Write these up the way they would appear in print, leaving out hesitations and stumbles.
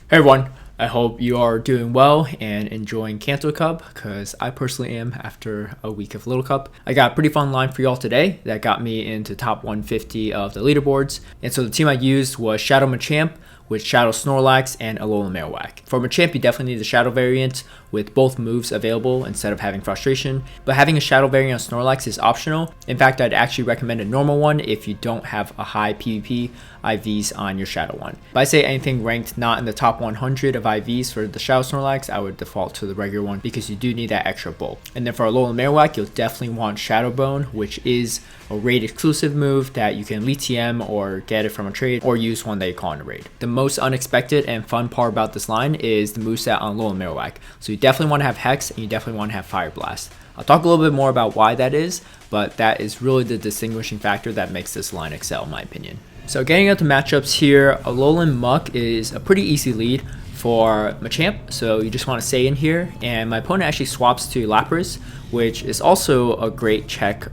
Hey everyone, I hope you are doing well and enjoying Kanto Cup, because I personally am after a week of Little Cup. I got a pretty fun line for y'all today that got me into top 150 of the leaderboards. And so the team I used was Shadow Machamp with Shadow Snorlax and Alolan Marowak. For Machamp, you definitely need the Shadow variant with both moves available instead of having Frustration, but having a Shadow variant on Snorlax is optional. In fact, I'd actually recommend a normal one if you don't have a high PvP IVs on your Shadow one. If I say anything ranked not in the top 100 of IVs for the Shadow Snorlax, I would default to the regular one because you do need that extra bulk. And then for Alolan Marowak, you'll definitely want Shadow Bone, which is a raid exclusive move that you can Elite TM or get it from a trade or use one that you call in a raid. The most unexpected and fun part about this line is the moveset on Alolan Marowak. So you definitely want to have Hex and you definitely want to have Fire Blast. I'll talk a little bit more about why that is, but that is really the distinguishing factor that makes this line excel in my opinion. So getting into matchups here, Alolan Muk is a pretty easy lead for Machamp, so you just want to stay in here, and my opponent actually swaps to Lapras, which is also a great check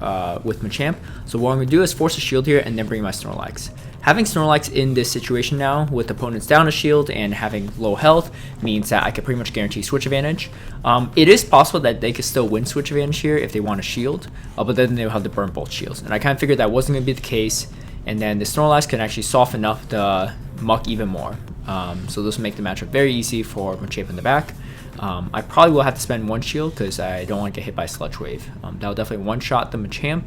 with Machamp. So what I'm going to do is force a shield here and then bring my Snorlax. Having Snorlax in this situation now with opponents down a shield and having low health means that I can pretty much guarantee switch advantage. It is possible that they could still win switch advantage here if they want a shield, but then they'll have to burn both shields, and I kind of figured that wasn't going to be the case. And then the Snorlax can actually soften up the Muk even more. So this will make the matchup very easy for Machamp in the back. I probably will have to spend one shield because I don't want to get hit by Sludge Wave. That'll definitely one-shot the Machamp.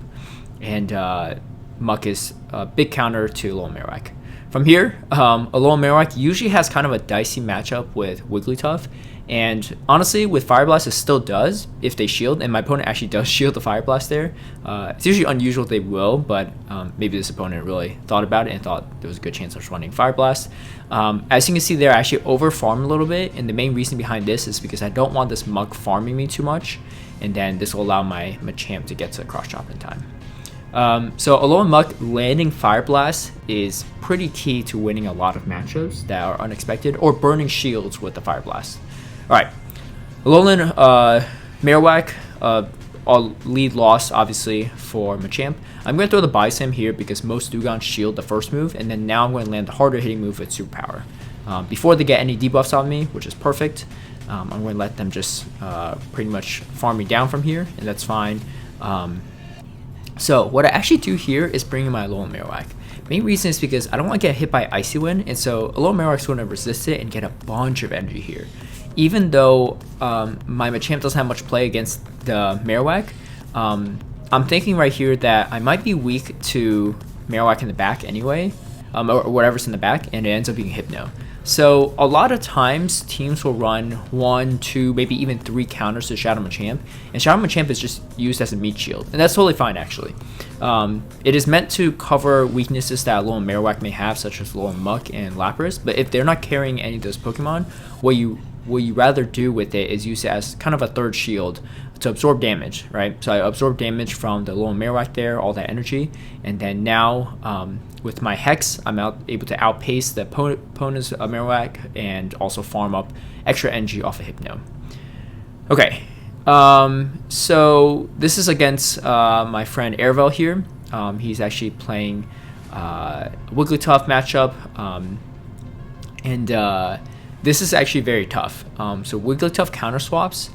And Muk is a big counter to Alolan Marowak. From here, Alolan Marowak usually has kind of a dicey matchup with Wigglytuff. And honestly, with Fire Blast, it still does if they shield, and my opponent actually does shield the Fire Blast there. It's usually unusual they will, but maybe this opponent really thought about it and thought there was a good chance of running Fire Blast. As you can see there, I actually over-farm a little bit, and the main reason behind this is because I don't want this Muk farming me too much, and then this will allow my Machamp to get to Cross Chop in time. So Alolan Muk landing Fire Blast is pretty key to winning a lot of matchups that are unexpected, or burning shields with the Fire Blast. Alright, Alolan Marowak, a lead loss obviously for Machamp. I'm going to throw the Bison here because most Dugons shield the first move, and then now I'm going to land the harder hitting move with Superpower. Before they get any debuffs on me, which is perfect, I'm going to let them just pretty much farm me down from here, and that's fine. So what I actually do here is bring in my Alolan Marowak. Main reason is because I don't want to get hit by Icy Wind, and so Alolan Marowak's going to resist it and get a bunch of energy here. Even though my Machamp doesn't have much play against the Marowak, I'm thinking right here that I might be weak to Marowak in the back anyway, or whatever's in the back, and it ends up being Hypno. So a lot of times teams will run 1, 2, maybe even 3 counters to Shadow Machamp, and Shadow Machamp is just used as a meat shield, and that's totally fine actually. It is meant to cover weaknesses that Alolan Marowak may have, such as Alolan Muk and Lapras, but if they're not carrying any of those Pokemon, what you rather do with it is use it as kind of a third shield to absorb damage, right? So I absorb damage from the Alolan Marowak there, all that energy, and then now with my Hex, I'm able to outpace the opponent's Marowak and also farm up extra energy off of Hypno. Okay, so this is against my friend Airvel here. He's actually playing Wigglytuff matchup, and this is actually very tough. So Wigglytuff counter swaps.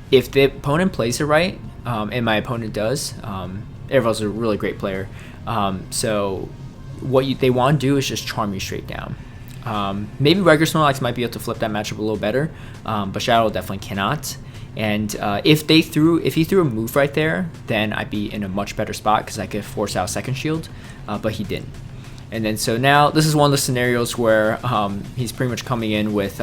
If the opponent plays it right, and my opponent does, Airvel's a really great player. So what they want to do is just charm you straight down. Maybe regular Snorlax might be able to flip that matchup a little better, but Shadow definitely cannot. And if he threw a move right there, then I'd be in a much better spot because I could force out second shield, but he didn't. And then so now this is one of the scenarios where he's pretty much coming in with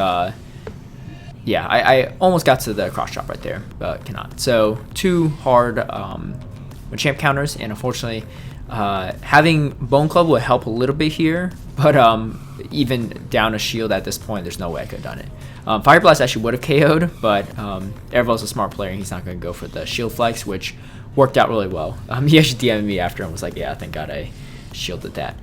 yeah, I almost got to the cross chop right there, but cannot. So 2 hard Machamp counters, and unfortunately having Bone Club would help a little bit here, but even down a shield at this point, there's no way I could have done it. Fire Blast actually would have KO'd, but Airvel's a smart player and he's not going to go for the shield flex, which worked out really well. He actually DM'd me after and was like, yeah, thank God I shielded that.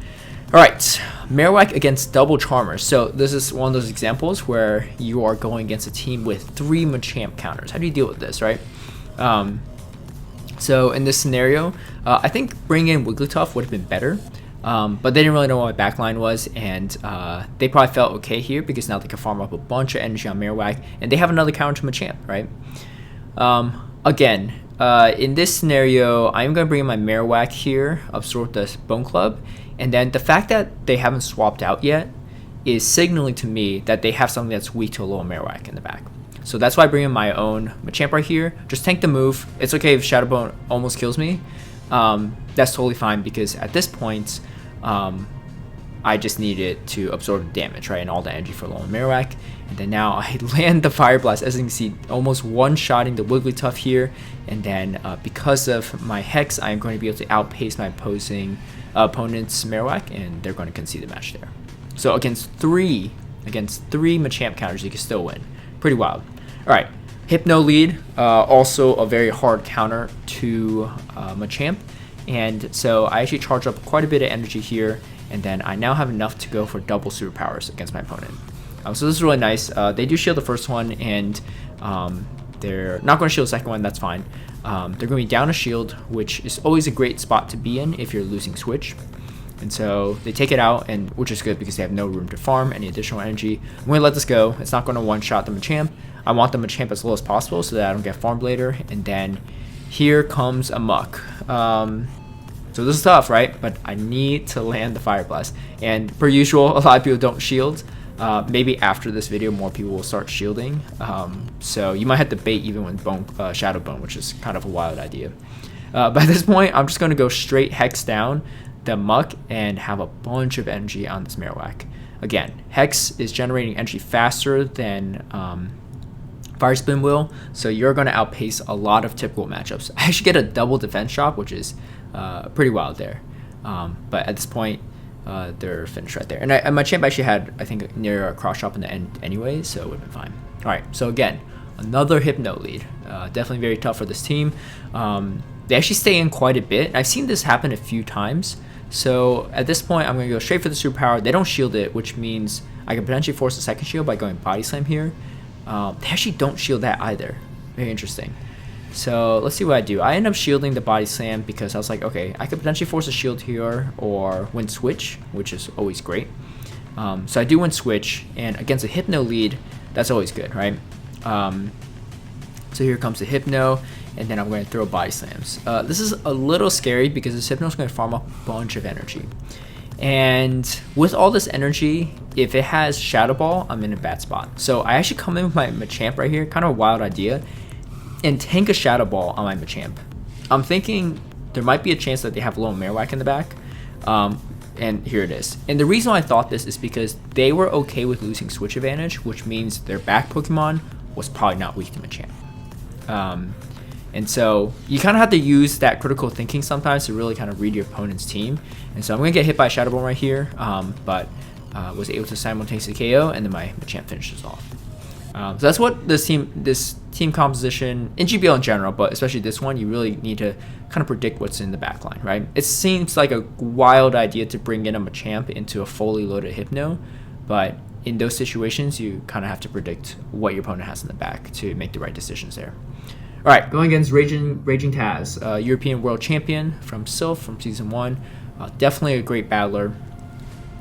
Alright, Marowak against double Charmers. So this is one of those examples where you are going against a team with 3 Machamp counters. How do you deal with this, right? So in this scenario, I think bringing in Wigglytuff would have been better. But they didn't really know what my backline was, and they probably felt okay here because now they can farm up a bunch of energy on Marowak, and they have another counter to Machamp, right? Again, in this scenario, I'm going to bring in my Marowak here, absorb the Bone Club, and then the fact that they haven't swapped out yet is signaling to me that they have something that's weak to Alolan Marowak in the back. So that's why I bring in my own Machamp right here. Just tank the move. It's okay if Shadow Bone almost kills me. That's totally fine because at this point, I just needed to absorb the damage, right, and all the energy for Alolan Marowak. And then now I land the Fire Blast, as you can see, almost one-shotting the Wigglytuff here. And then because of my Hex, I'm going to be able to outpace my opponent's Marowak, and they're going to concede the match there. So against three Machamp counters, you can still win. Pretty wild. All right, Hypno lead, also a very hard counter to Machamp. And so I actually charge up quite a bit of energy here, and then I now have enough to go for double superpowers against my opponent. So this is really nice. They do shield the first one, and they're not going to shield the second one. That's fine. They're going to be down a shield, which is always a great spot to be in if you're losing switch. And so they take it out, and which is good because they have no room to farm any additional energy. I'm going to let this go. It's not going to one-shot the Machamp. I want the Machamp as low as possible so that I don't get farmed later. And then here comes a Muk. So this is tough, right? But I need to land the Fire Blast. And per usual, a lot of people don't shield. Maybe after this video, more people will start shielding. So you might have to bait even with Shadow Bone, which is kind of a wild idea. But at this point, I'm just going to go straight Hex down the Muk and have a bunch of energy on this Marowak. Again, Hex is generating energy faster than Fire Spin will, so you're going to outpace a lot of typical matchups. I actually get a double defense drop, which is pretty wild there. But at this point, they're finished right there. And my champ actually had, I think, near a cross shop in the end anyway, so it would have been fine. All right, so again, another Hypno lead. Definitely very tough for this team. They actually stay in quite a bit. I've seen this happen a few times. So at this point, I'm going to go straight for the superpower. They don't shield it, which means I can potentially force a second shield by going Body Slam here. They actually don't shield that either. Very interesting. So let's see what I do. I end up shielding the Body Slam because I was like, okay, I could potentially force a shield here or win switch, which is always great. So I do win switch, and against a Hypno lead, that's always good, right? So here comes the Hypno, and then I'm going to throw Body Slams. This is a little scary because this Hypno is going to farm up a bunch of energy. And with all this energy, if it has Shadow Ball, I'm in a bad spot. So I actually come in with my Machamp right here, kind of a wild idea, and tank a Shadow Ball on my Machamp. I'm thinking there might be a chance that they have Alolan Marowak in the back. And here it is. And the reason why I thought this is because they were okay with losing switch advantage, which means their back Pokemon was probably not weak to Machamp. And so you kind of have to use that critical thinking sometimes to really kind of read your opponent's team. And so I'm going to get hit by a Shadow Ball right here, but was able to simultaneously KO, and then my Machamp finishes off. So that's what this team composition, in GBL in general, but especially this one, you really need to kind of predict what's in the backline, right? It seems like a wild idea to bring in a Machamp into a fully loaded Hypno, but in those situations, you kind of have to predict what your opponent has in the back to make the right decisions there. All right, going against Raging Taz, European World Champion from Sylph from Season 1. Definitely a great battler.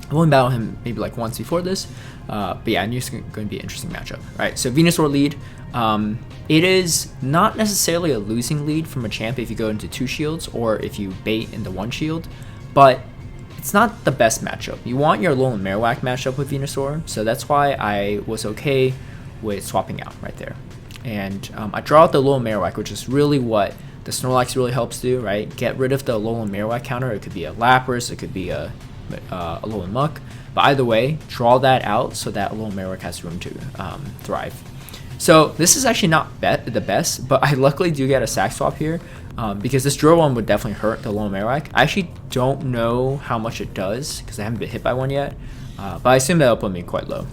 I've only battled him maybe like once before this, but yeah, I knew it's going to be an interesting matchup. All right, so Venusaur lead. It is not necessarily a losing lead from a champ if you go into 2 shields or if you bait into 1 shield, but it's not the best matchup. You want your Alolan Marowak matchup with Venusaur, so that's why I was okay with swapping out right there. And I draw out the Alolan Marowak, which is really what the Snorlax really helps do, right? Get rid of the Alolan Marowak counter. It could be a Lapras, it could be a Alolan Muk, but either way, draw that out so that Alolan Marowak has room to thrive. So this is actually not the best, but I luckily do get a sack swap here because this drill one would definitely hurt the Alolan Marowak. I actually don't know how much it does because I haven't been hit by one yet, but I assume that'll put me quite low.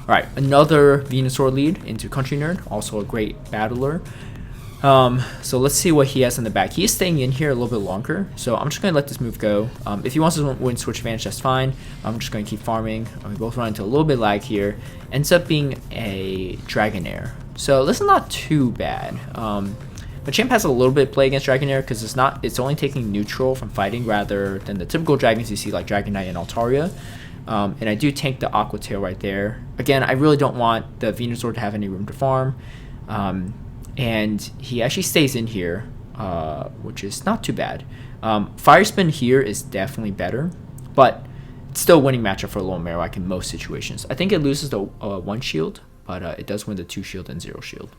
All right, another Venusaur lead into Country Nerd, also a great battler. So let's see what he has in the back. He is staying in here a little bit longer, so I'm just going to let this move go. If he wants to win switch advantage, that's fine. I'm just going to keep farming. We both run into a little bit lag here. Ends up being a Dragonair. So this is not too bad. Machamp has a little bit of play against Dragonair because it's only taking neutral from fighting rather than the typical dragons you see like Dragonite and Altaria. And I do tank the Aqua Tail right there. Again, I really don't want the Venusaur to have any room to farm. And he actually stays in here, which is not too bad. Fire Spin here is definitely better, but it's still a winning matchup for Alolan Marowak in most situations. I think it loses the 1 shield, but it does win the 2 shield and 0 shield.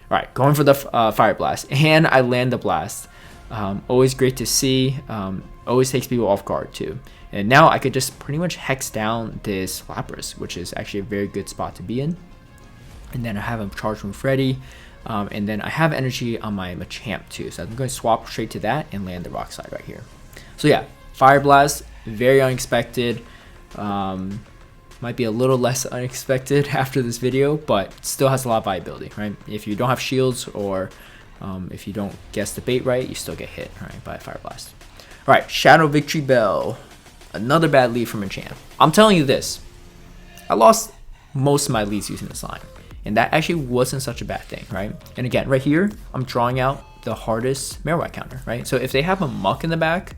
Alright, going for the Fire Blast, and I land the Blast. Always great to see, always takes people off guard too. And now I could just pretty much hex down this Lapras, which is actually a very good spot to be in. And then I have a Charge Move ready, and then I have energy on my Machamp too. So I'm going to swap straight to that and land the Rock Slide right here. So yeah, Fire Blast, very unexpected. Might be a little less unexpected after this video, but still has a lot of viability, right? If you don't have shields or if you don't guess the bait right, you still get hit, right, by a Fire Blast. All right, Shadow Victreebel, another bad lead from Machamp. I'm telling you this, I lost most of my leads using this line, and that actually wasn't such a bad thing, right? And again, right here, I'm drawing out the hardest Marowak counter, right? So if they have a Muk in the back,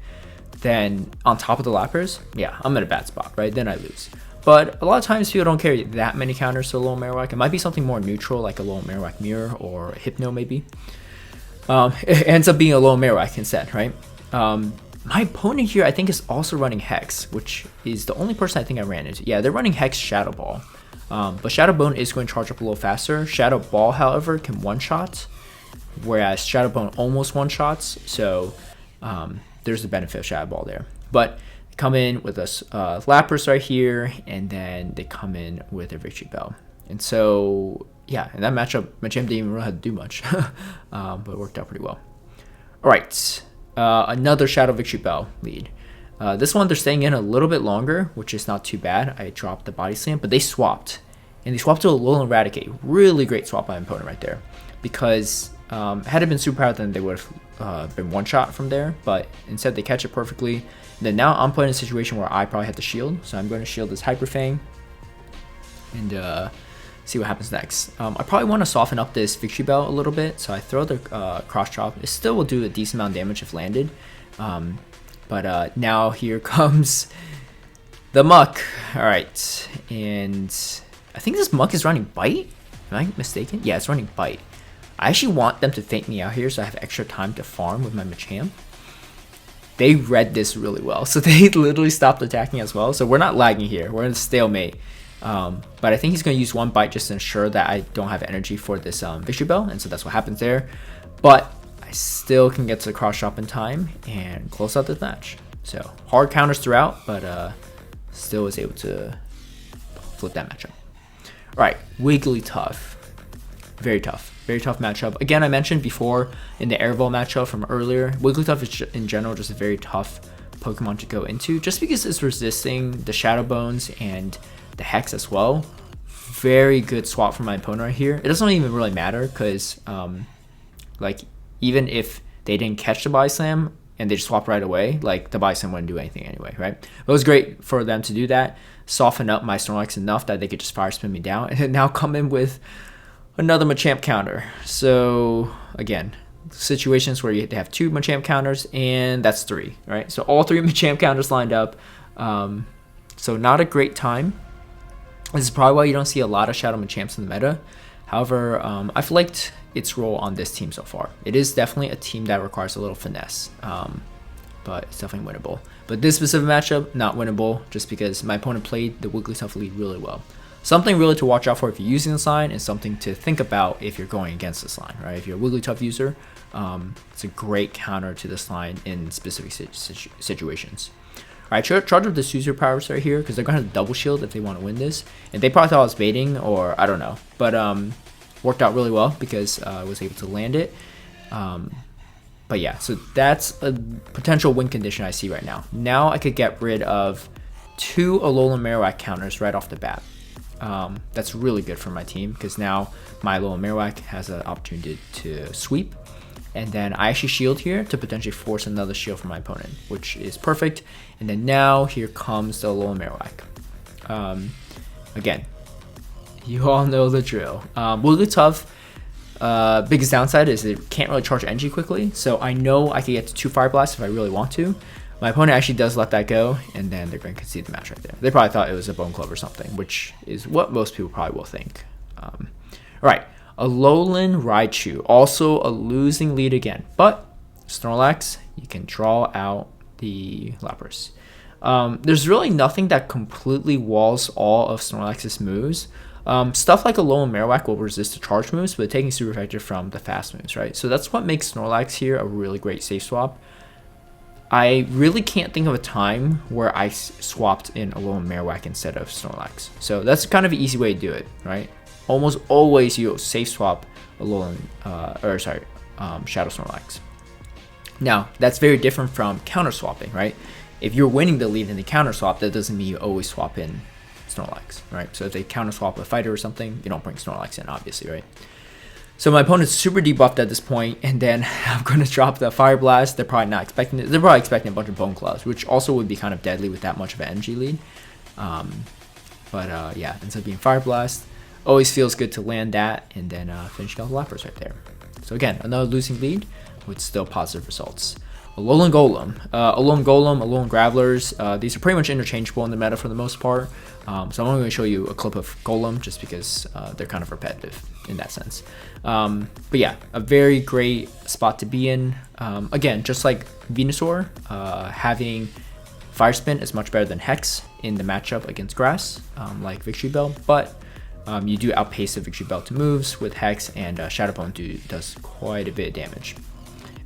then on top of the Lapras, yeah, I'm in a bad spot, right? Then I lose. But a lot of times people don't carry that many counters to Alolan Marowak. It might be something more neutral like a Alolan Marowak Mirror or Hypno maybe. It ends up being a Alolan Marowak instead, right? My opponent here I think is also running Hex, which is the only person I think I ran into. Yeah, they're running Hex Shadow Ball. But Shadow Bone is going to charge up a little faster. Shadow Ball, however, can one-shot, whereas Shadow Bone almost one-shots. So there's the benefit of Shadow Ball there. But come in with a Lapras right here, and then they come in with a Victreebel. And so, yeah, in that matchup, Machamp didn't even really have to do much, but it worked out pretty well. All right, another Shadow Victreebel lead. This one, they're staying in a little bit longer, which is not too bad. I dropped the Body Slam, but they swapped. And they swapped to Alolan Eradicate. Really great swap by my opponent right there. Because had it been Superpower, then they would have been one-shot from there. But instead, they catch it perfectly. Then now I'm put in a situation where I probably have to shield. So I'm going to shield this Hyper Fang and see what happens next. I probably want to soften up this Victreebel a little bit. So I throw the Cross Chop. It still will do a decent amount of damage if landed. But now here comes the Muk. Alright. And I think this Muk is running Bite. Am I mistaken? Yeah, it's running Bite. I actually want them to fake me out here so I have extra time to farm with my Machamp. They read this really well, so they literally stopped attacking as well. So we're not lagging here. We're in a stalemate. But I think he's going to use one Bite just to ensure that I don't have energy for this Victreebel, and so that's what happens there. But I still can get to the Cross Chop in time and close out this match. So hard counters throughout, but still was able to flip that matchup. All right, Wigglytuff. Very tough matchup. Again, I mentioned before in the Airball matchup from earlier, Wigglytuff is in general just a very tough Pokemon to go into, just because it's resisting the Shadow Bones and the Hex as well. Very good swap from my opponent right here. It doesn't even really matter because, like, even if they didn't catch the Body Slam and they just swapped right away, like, the Body Slam wouldn't do anything anyway, right? It was great for them to do that, soften up my Snorlax enough that they could just Fire Spin me down, and then now come in with another Machamp counter. So again, situations where you have 2 Machamp counters, and that's 3, right? So all 3 Machamp counters lined up. So not a great time. This is probably why you don't see a lot of Shadow Machamps in the meta. However, I've liked its role on this team so far. It is definitely a team that requires a little finesse, but it's definitely winnable. But this specific matchup, not winnable, just because my opponent played the Wigglytuff lead really well. Something really to watch out for if you're using this line, and something to think about if you're going against this line, right? If you're a Wigglytuff user, it's a great counter to this line in specific situations. All right, charge up the Suzer powers right here because they're going to have double shield if they want to win this. And they probably thought I was baiting, or I don't know. But worked out really well because I was able to land it. But yeah, so that's a potential win condition I see right now. Now I could get rid of 2 Alolan Marowak counters right off the bat. That's really good for my team because now my Alolan Marowak has an opportunity to sweep, and then I actually shield here to potentially force another shield from my opponent, which is perfect. And then now here comes the Alolan Marowak. Again, you all know the drill. Wigglytuff, Biggest downside is it can't really charge energy quickly, so I know I could get to 2 Fire Blasts if I really want to. My opponent actually does let that go, and then they're going to concede the match right there. They probably thought it was a Bone Club or something, which is what most people probably will think. Alright, Alolan Raichu, also a losing lead again, but Snorlax, you can draw out the Lapras. There's really nothing that completely walls all of Snorlax's moves. Stuff like Alolan Marowak will resist the charge moves, but taking super effective from the fast moves, right? So that's what makes Snorlax here a really great safe swap. I really can't think of a time where I swapped in Alolan Marowak instead of Snorlax. So that's kind of an easy way to do it, right? Almost always you safe swap Alolan, Shadow Snorlax. Now, that's very different from counter swapping, right? If you're winning the lead in the counter swap, that doesn't mean you always swap in Snorlax, right? So if they counter swap a fighter or something, you don't bring Snorlax in, obviously, right? So my opponent's super debuffed at this point, and then I'm going to drop the Fire Blast. They're probably not expecting it. They're probably expecting a bunch of Bone Claws, which also would be kind of deadly with that much of an energy lead. Yeah, ends up being Fire Blast. Always feels good to land that, and then finishing off the Lapras right there. So again, another losing lead with still positive results. Alolan Golem, Alolan Gravelers, these are pretty much interchangeable in the meta for the most part. So I'm only going to show you a clip of Golem just because they're kind of repetitive in that sense. But yeah, a very great spot to be in. Again, just like Venusaur, having Fire Spin is much better than Hex in the matchup against Grass, like Victreebel, but you do outpace the Victreebel to moves with Hex, and Shadow Bone does quite a bit of damage.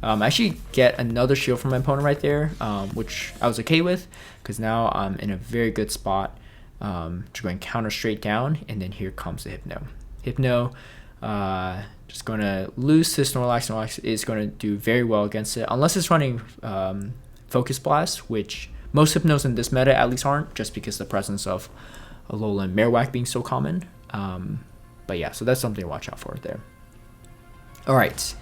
I actually get another shield from my opponent right there, which I was okay with, because now I'm in a very good spot to go and counter straight down, and then here comes the Hypno. Hypno, just going to lose to Snorlax. Snorlax is going to do very well against it, unless it's running Focus Blast, which most Hypnos in this meta at least aren't, just because the presence of Alolan Marowak being so common. But yeah, so that's something to watch out for there. Alright.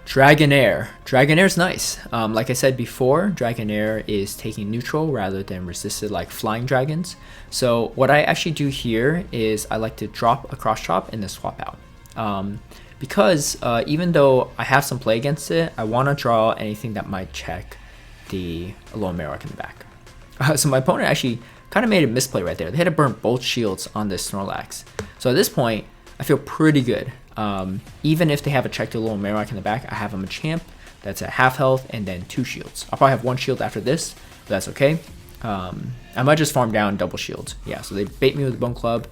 Dragonair. Dragonair's nice. Like I said before, Dragonair is taking neutral rather than resisted like flying dragons. So what I actually do here is I like to drop a cross chop and then swap out. Because even though I have some play against it, I want to draw anything that might check the Alolan Marowak in the back. So my opponent actually kind of made a misplay right there. They had to burn both shields on this Snorlax. So at this point, I feel pretty good. Even if they have a check to Alolan Marowak in the back, I have a Machamp that's at half health and then 2 shields. I'll probably have 1 shield after this, but that's okay. I might just farm down double shields. Yeah, so they bait me with the Bone Club.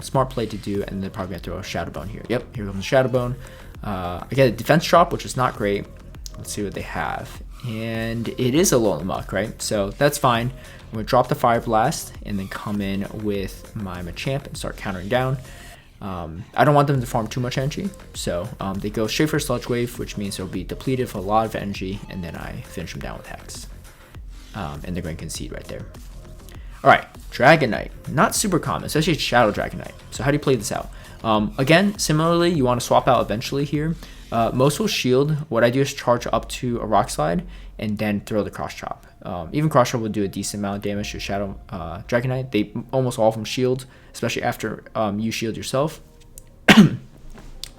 Smart play to do, and they're probably going to throw a Shadow Bone here. Yep, here comes the Shadow Bone. I get a defense drop, which is not great. Let's see what they have. And it is a Alolan Muk, right? So that's fine. I'm going to drop the Fire Blast and then come in with my Machamp and start countering down. I don't want them to farm too much energy, so they go straight for Sludge Wave, which means they'll be depleted for a lot of energy, and then I finish them down with Hex. And they're going to concede right there. Alright, Dragonite. Not super common, especially Shadow Dragonite. So how do you play this out? Again, similarly, you want to swap out eventually here. Most will shield. What I do is charge up to a Rock Slide and then throw the Cross Chop. Even Cross Chop will do a decent amount of damage to Shadow Dragonite. They almost all of them shield, especially after you shield yourself. And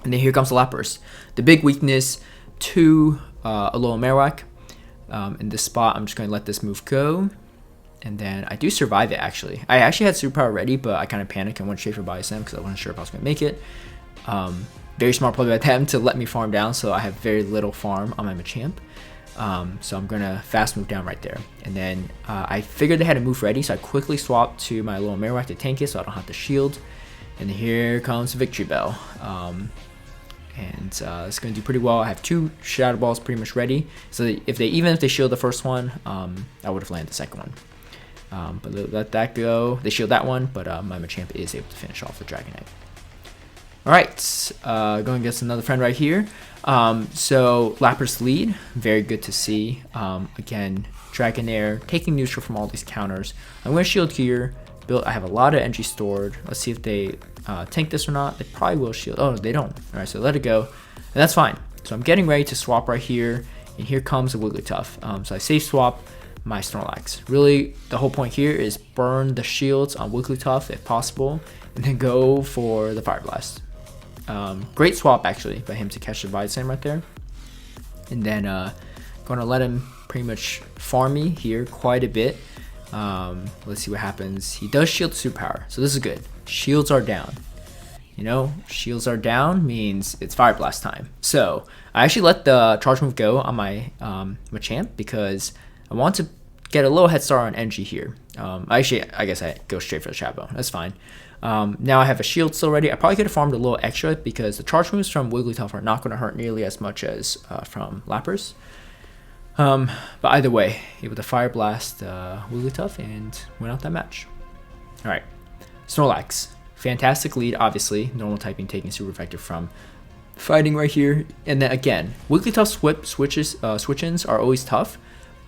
then here comes the Lapras. The big weakness to Alolan Marowak. In this spot, I'm just going to let this move go. And then I do survive it, actually. I actually had Superpower ready, but I kind of panicked and went straight for Body Slam because I wasn't sure if I was going to make it. Very smart play by them to let me farm down, so I have very little farm on my Machamp. So I'm going to fast move down right there. And then I figured they had a move ready, so I quickly swapped to my Alolan Marowak to tank it so I don't have to shield. And here comes Victreebel. It's going to do pretty well. I have 2 Shadow Balls pretty much ready. So even if they shield the first one, I would have landed the second one. But let that go. They shield that one, but my Machamp is able to finish off the Dragonite. Alright, going against another friend right here. So Lapras lead, very good to see. Again, Dragonair taking neutral from all these counters. I'm going to shield here. I have a lot of energy stored. Let's see if they tank this or not. They probably will shield. Oh, they don't. Alright, so let it go. And that's fine. So I'm getting ready to swap right here. And here comes a Wigglytuff. So I safe swap my Snorlax. Really, the whole point here is burn the shields on Wigglytuff if possible, and then go for the Fire Blast. Great swap actually by him to catch the Vide Slam right there. And then going to let him pretty much farm me here quite a bit. Let's see what happens. He does shield superpower, so this is good. Shields are down. You know, shields are down means it's Fire Blast time. So I actually let the charge move go on my Machamp because I want to get a little head start on energy here. Actually, I guess I go straight for the Shadow Bone. That's fine. Now I have a shield still ready. I probably could have farmed a little extra because the charge moves from Wigglytuff are not going to hurt nearly as much as from Lapras. But either way, able to Fire Blast Wigglytuff and win out that match. Alright, Snorlax. Fantastic lead, obviously. Normal typing taking super effective from fighting right here. And then again, Wigglytuff switch-ins are always tough.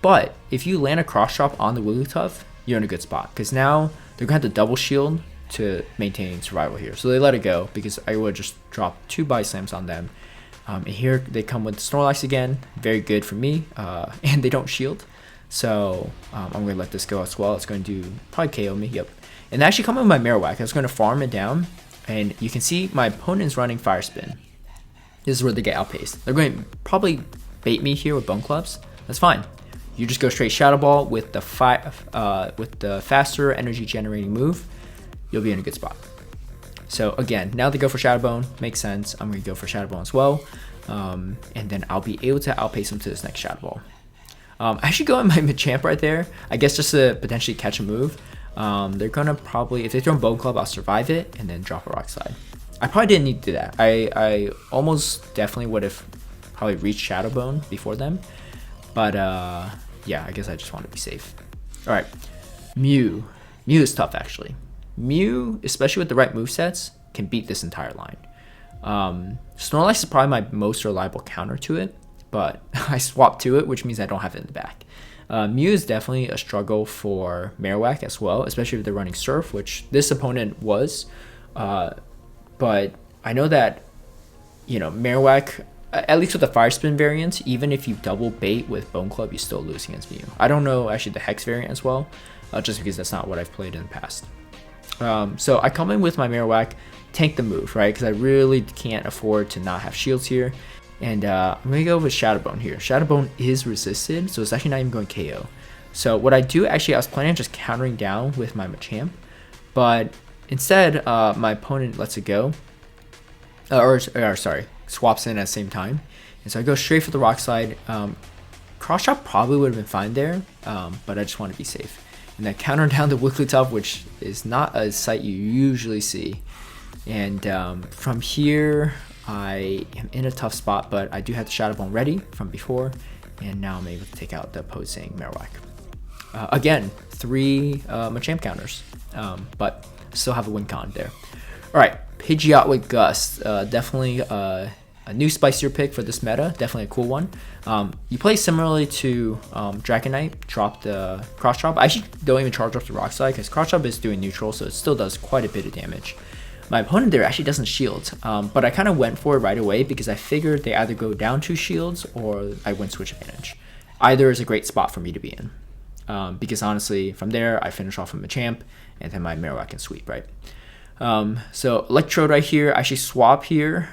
But if you land a cross drop on the Wigglytuff, you're in a good spot. Because now they're going to have to double shield to maintain survival here. So they let it go because I would just drop 2 Body Slams on them. And here they come with Snorlax again. Very good for me. And they don't shield. So I'm going to let this go as well. It's going to probably KO me. Yep. And they actually come with my Marowak. I was going to farm it down. And you can see my opponent's running Fire Spin. This is where they get outpaced. They're going to probably bait me here with Bone Clubs. That's fine. You just go straight Shadow Ball with the faster energy generating move. You'll be in a good spot. So again, now they go for Shadow Bone. Makes sense. I'm going to go for Shadow Bone as well. And then I'll be able to outpace them to this next Shadow Ball. I should go in my Machamp right there. I guess just to potentially catch a move. They're going to probably, if they throw Bone Club, I'll survive it and then drop a Rock Slide. I probably didn't need to do that. I almost definitely would have probably reached Shadow Bone before them. But yeah, I guess I just want to be safe. Alright, Mew. Mew is tough actually. Mew, especially with the right movesets, can beat this entire line. Snorlax is probably my most reliable counter to it, but I swapped to it, which means I don't have it in the back. Mew is definitely a struggle for Marowak as well, especially if they're running Surf, which this opponent was. But I know that, you know, Marowak, at least with the Fire Spin variant, even if you double bait with Bone Club, you still lose against Mew. I don't know actually the Hex variant as well, just because that's not what I've played in the past. So I come in with my Marowak, tank the move, right? Because I really can't afford to not have shields here. And I'm going to go with Shadow Bone here. Shadow Bone is resisted, so it's actually not even going KO. So what I do, actually, I was planning on just countering down with my Machamp. But instead, my opponent lets it go. Sorry, swaps in at the same time. And so I go straight for the Rock Slide. Cross Chop probably would have been fine there, but I just want to be safe. And then counter down the Wigglytuff, which is not a sight you usually see. And from here, I am in a tough spot, but I do have the Shadow Bone ready from before, and now I'm able to take out the opposing Marowak. Again, 3 Machamp counters, but still have a win con there. Alright, Pidgeot with Gust. Definitely a new spicier pick for this meta, definitely a cool one. You play similarly to Dragonite, drop the Cross Chop. I actually don't even charge off the Rock Slide because Cross Chop is doing neutral, so it still does quite a bit of damage. My opponent there actually doesn't shield, but I kind of went for it right away because I figured they either go down 2 shields or I win switch advantage. Either is a great spot for me to be in, because honestly, from there, I finish off with Machamp, and then my Marowak can sweep, right? So Electrode right here, I actually swap here.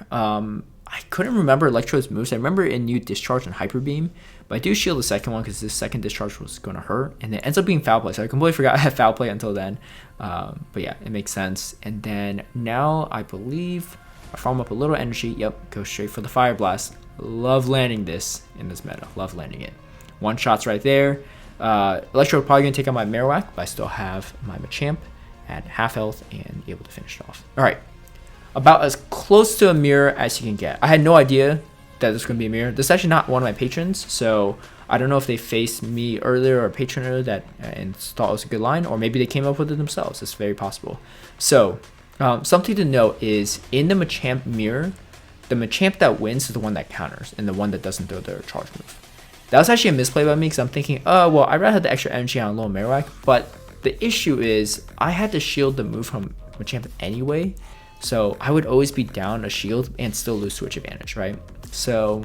I couldn't remember Electrode's moves. I remember in new Discharge and Hyper Beam, but I do shield the second one because this second Discharge was going to hurt, and it ends up being Foul Play, so I completely forgot I had Foul Play until then. But yeah, it makes sense. And then now I believe I farm up a little energy. Yep, go straight for the Fire Blast. Love landing this in this meta. Love landing it. One shot's right there. Electrode probably going to take out my Marowak, but I still have my Machamp at half health and able to finish it off. Alright, about as close to a mirror as you can get. I had no idea that this was going to be a mirror. This is actually not one of my patrons, so I don't know if they faced me earlier or a patron earlier that and thought it was a good line, or maybe they came up with it themselves. It's very possible. So something to note is in the Machamp mirror, the Machamp that wins is the one that counters and the one that doesn't throw their charge move. That was actually a misplay by me because I'm thinking, oh, well, I'd rather have the extra energy on Alolan Marowak, but the issue is I had to shield the move from Machamp anyway, so I would always be down a shield and still lose switch advantage, right? So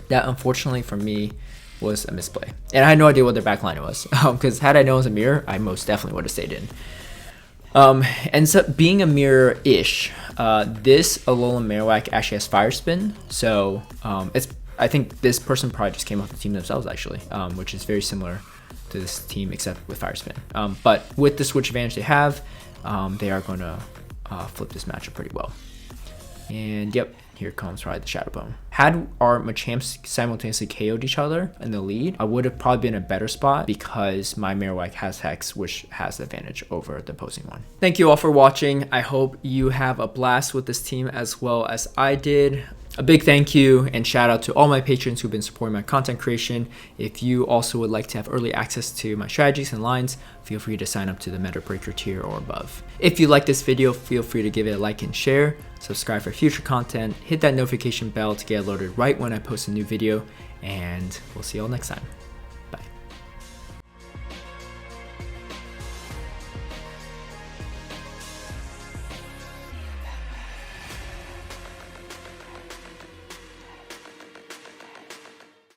that unfortunately for me was a misplay. And I had no idea what their backline was, because had I known it was a mirror, I most definitely would have stayed in. Ends up being a mirror-ish. This Alolan Marowak actually has Fire Spin, so I think this person probably just came off the team themselves actually, which is very similar to this team except with Fire Spin. But with the switch advantage they have, they are going to flip this matchup pretty well. And yep, here comes probably the Shadow Bone. Had our Machamps simultaneously KO'd each other in the lead, I would have probably been in a better spot because my Marowak has Hex, which has the advantage over the opposing one. Thank you all for watching. I hope you have a blast with this team as well as I did. A big thank you and shout out to all my patrons who've been supporting my content creation. If you also would like to have early access to my strategies and lines, feel free to sign up to the Meta Breaker tier or above. If you like this video, feel free to give it a like and share, subscribe for future content, hit that notification bell to get alerted right when I post a new video, and we'll see you all next time.